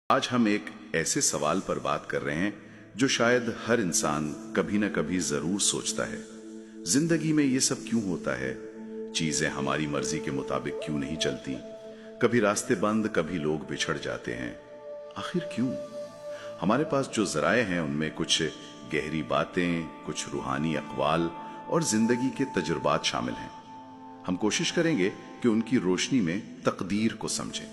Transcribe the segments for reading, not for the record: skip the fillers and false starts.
آج ہم ایک ایسے سوال پر بات کر رہے ہیں جو شاید ہر انسان کبھی نہ کبھی ضرور سوچتا ہے۔ زندگی میں یہ سب کیوں ہوتا ہے؟ چیزیں ہماری مرضی کے مطابق کیوں نہیں چلتی؟ کبھی راستے بند، کبھی لوگ بچھڑ جاتے ہیں، آخر کیوں؟ ہمارے پاس جو ذرائع ہیں ان میں کچھ گہری باتیں، کچھ روحانی اقوال اور زندگی کے تجربات شامل ہیں۔ ہم کوشش کریں گے کہ ان کی روشنی میں تقدیر کو سمجھیں۔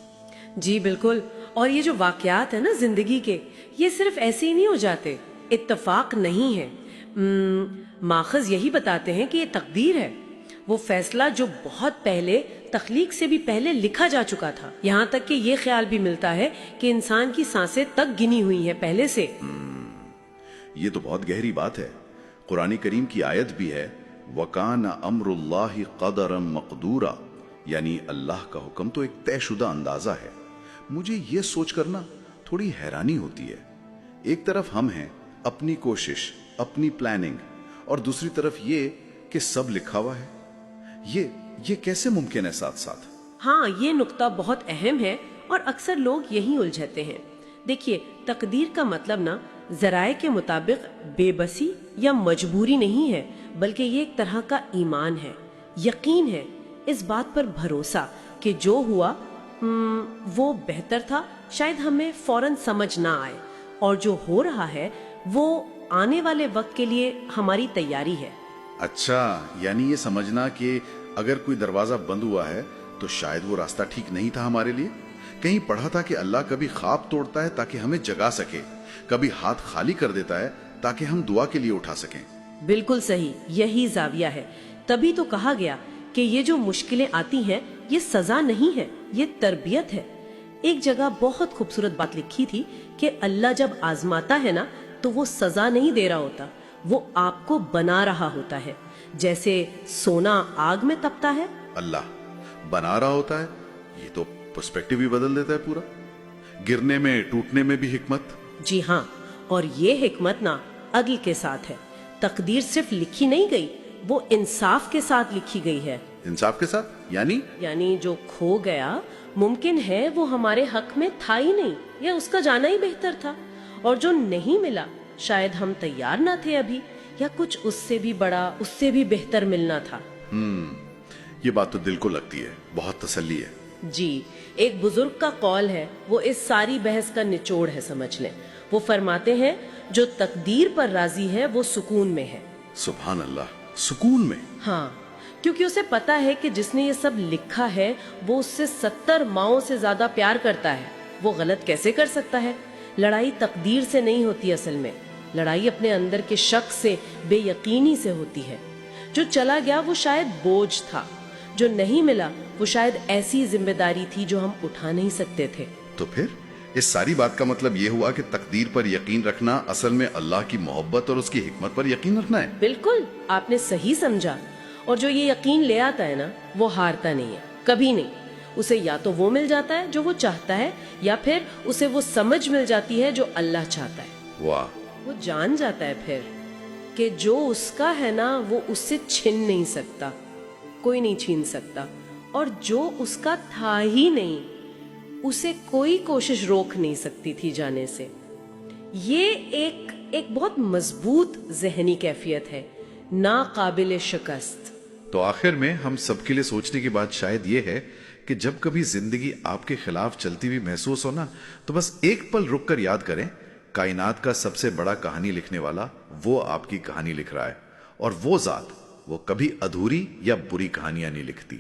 جی بالکل، اور یہ جو واقعات ہیں نا زندگی کے، یہ صرف ایسے ہی نہیں ہو جاتے، اتفاق نہیں ہے۔ ماخذ یہی بتاتے ہیں کہ یہ تقدیر ہے، وہ فیصلہ جو بہت پہلے، تخلیق سے بھی پہلے لکھا جا چکا تھا۔ یہاں تک کہ یہ خیال بھی ملتا ہے کہ انسان کی سانسیں تک گنی ہوئی ہیں پہلے سے۔ یہ تو بہت گہری بات ہے۔ قرآن کریم کی آیت بھی ہے وَكَانَ أَمْرُ اللَّهِ قَدَرًا مَقْدُورًا، یعنی اللہ کا حکم تو ایک طے شدہ اندازہ ہے۔ مجھے یہ سوچ کر نا تھوڑی حیرانی ہوتی ہے، ایک طرف ہم ہیں، اپنی کوشش، اپنی پلاننگ، اور دوسری طرف یہ کہ سب لکھا ہوا ہے۔ یہ کیسے ممکن ہے ساتھ ساتھ؟ ہاں، یہ نقطہ بہت اہم ہے اور اکثر لوگ یہی الجھتے ہیں۔ دیکھیے، تقدیر کا مطلب نا ذرائع کے مطابق بے بسی یا مجبوری نہیں ہے، بلکہ یہ ایک طرح کا ایمان ہے، یقین ہے، اس بات پر بھروسہ کہ جو ہوا وہ بہتر تھا، شاید ہمیں فوراً سمجھ نہ آئے، اور جو ہو رہا ہے وہ آنے والے وقت کے لیے ہماری تیاری ہے۔ اچھا، یعنی یہ سمجھنا کہ اگر کوئی دروازہ بند ہوا ہے تو شاید وہ راستہ ٹھیک نہیں تھا ہمارے لیے۔ کہیں پڑھا تھا کہ اللہ کبھی خواب توڑتا ہے تاکہ ہمیں جگا سکے، کبھی ہاتھ خالی کر دیتا ہے تاکہ ہم دعا کے لیے اٹھا سکیں۔ بالکل صحیح، یہی زاویہ ہے۔ تبھی تو کہا گیا کہ یہ جو مشکلیں آتی ہیں یہ سزا نہیں ہے، یہ تربیت ہے۔ ایک جگہ بہت خوبصورت بات لکھی تھی کہ اللہ جب آزماتا ہے نا تو وہ سزا نہیں دے رہا ہوتا، وہ آپ کو بنا رہا ہوتا ہے، جیسے سونا آگ میں تپتا ہے۔ اللہ بنا رہا ہوتا ہے، یہ تو پرسپیکٹیو ہی بدل دیتا ہے پورا۔ گرنے میں، ٹوٹنے میں بھی حکمت۔ جی ہاں، اور یہ حکمت نا عدل کے ساتھ ہے۔ تقدیر صرف لکھی نہیں گئی، وہ انصاف کے ساتھ لکھی گئی ہے۔ انصاف کے ساتھ یعنی جو کھو گیا ممکن ہے وہ ہمارے حق میں تھا ہی نہیں، یا اس کا جانا ہی بہتر تھا، اور جو نہیں ملا شاید ہم تیار نہ تھے ابھی، یا کچھ اس سے بھی بڑا، اس سے بھی بہتر ملنا تھا۔ یہ بات تو دل کو لگتی ہے، بہت تسلی ہے۔ جی، ایک بزرگ کا قول ہے، وہ اس ساری بحث کا نچوڑ ہے، سمجھ لیں۔ وہ فرماتے ہیں جو تقدیر پر راضی ہے وہ سکون میں ہے۔ سبحان اللہ، سکون میں؟ ہاں، کیونکہ اسے پتا ہے کہ جس نے یہ سب لکھا ہے وہ اس سے 70 ماؤں سے زیادہ پیار کرتا ہے، وہ غلط کیسے کر سکتا ہے؟ لڑائی تقدیر سے نہیں ہوتی، اصل میں لڑائی اپنے اندر کے شک سے، بے یقینی سے ہوتی ہے۔ جو چلا گیا وہ شاید بوجھ تھا، جو نہیں ملا وہ شاید ایسی ذمہ داری تھی جو ہم اٹھا نہیں سکتے تھے۔ تو پھر اس ساری بات کا مطلب یہ ہوا کہ تقدیر پر یقین رکھنا اصل میں اللہ کی محبت اور اس کی حکمت پر یقین رکھنا ہے۔ بالکل، آپ نے صحیح سمجھا۔ اور جو یہ یقین لے آتا ہے نا وہ ہارتا نہیں ہے، کبھی نہیں۔ اسے یا تو وہ مل جاتا ہے جو وہ چاہتا ہے، یا پھر اسے وہ سمجھ مل جاتی ہے جو اللہ چاہتا ہے۔ واہ! وہ جان جاتا ہے پھر کہ جو اس کا ہے نا وہ اس سے چھن نہیں سکتا، کوئی نہیں چھین سکتا، اور جو اس کا تھا ہی نہیں اسے کوئی کوشش روک نہیں سکتی تھی جانے سے۔ یہ ایک بہت مضبوط ذہنی کیفیت ہے، ناقابل شکست۔ تو آخر میں ہم سب کے لیے سوچنے کی بات شاید یہ ہے کہ جب کبھی زندگی آپ کے خلاف چلتی ہوئی محسوس ہونا تو بس ایک پل رک کر یاد کریں، کائنات کا سب سے بڑا کہانی لکھنے والا وہ آپ کی کہانی لکھ رہا ہے، اور وہ ذات وہ کبھی ادھوری یا بری کہانیاں نہیں لکھتی۔